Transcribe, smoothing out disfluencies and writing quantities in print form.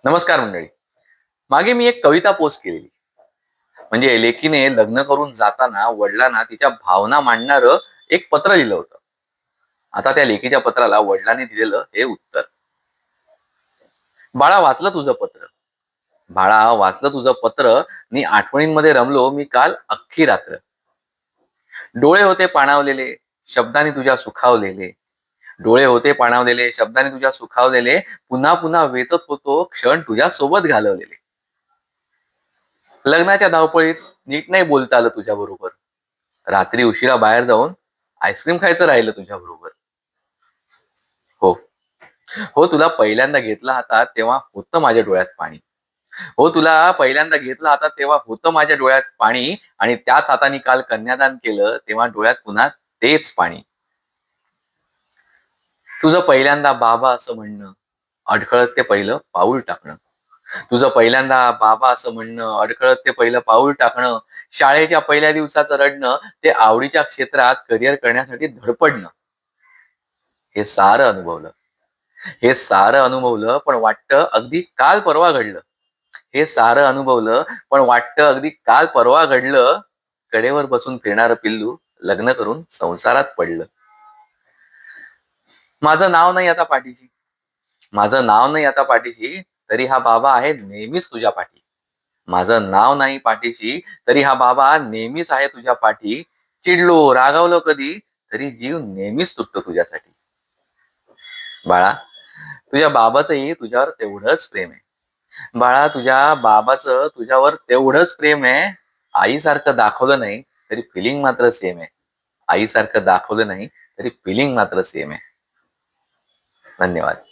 नमस्कार मंडळी. मागे मी एक कविता पोस्ट केलेली. म्हणजे लेकीने लग्न करून जाताना वडिलांना तिच्या भावना मांडणारं एक पत्र लिहिलं होतं. आता त्या लेकीच्या पत्राला वडिलांनी दिलेलं हे उत्तर. बाळा वाचलं तुझं पत्र. बाळा वाचलं तुझं पत्र. नी आठवणींमध्ये रमलो मी काल अख्खी रात्र. डोळे होते पाणावलेले, शब्दांनी तुझ्या सुखावलेले. डोळे होते पाणावलेले, शब्दांनी तुझ्या सुखावलेले. पुन्हा पुन्हा वेचत होतो क्षण तुझ्या सोबत घालवलेले. लग्नाच्या धावपळीत नीट नाही बोलता आलं तुझ्या बरोबर. रात्री उशिरा बाहेर जाऊन आईस्क्रीम खायचं राहिलं तुझ्या बरोबर. हो, हो, तुला पहिल्यांदा घेतला हातात तेव्हा होतं माझ्या डोळ्यात पाणी. हो, तुला पहिल्यांदा घेतला हातात तेव्हा होतं माझ्या डोळ्यात पाणी. आणि त्याच हाताने काल कन्यादान केलं तेव्हा डोळ्यात पुन्हा तेच पाणी. तुझं पहिल्यांदा बाबा असं म्हणणं, अडखळत ते पहिलं पाऊल टाकणं. तुझं पहिल्यांदा बाबा असं म्हणणं, अडखळत ते पहिलं पाऊल टाकणं. शाळेच्या पहिल्या दिवसाचं रडणं, ते आवडीच्या क्षेत्रात करिअर करण्यासाठी धडपडणं. हे सारं अनुभवलं. हे सारं अनुभवलं पण वाटतं अगदी काल परवा घडलं. हे सारं अनुभवलं पण वाटतं अगदी काल परवा घडलं. कडेवर बसून फिरणारं पिल्लू लग्न करून संसारात पडलं. माझं नाव नाही आता पाठीशी. माझं नाव नाही आता पाठीशी, तरी हा बाबा आहे नेहमीच तुझ्या पाठी. माझं नाव नाही पाठीशी, तरी हा बाबा नेहमीच आहे तुझ्या पाठी. चिडलो रागावलो कधी, तरी जीव नेहमीच तुटतो तुझ्यासाठी. बाळा, तुझ्या बाबाचंही तुझ्यावर तेवढंच प्रेम आहे. बाळा, तुझ्या बाबाचं तुझ्यावर तेवढंच प्रेम आहे. आईसारखं दाखवलं नाही तरी फिलिंग मात्र सेम आहे. आईसारखं दाखवलं नाही तरी फिलिंग मात्र सेम आहे. धन्यवाद.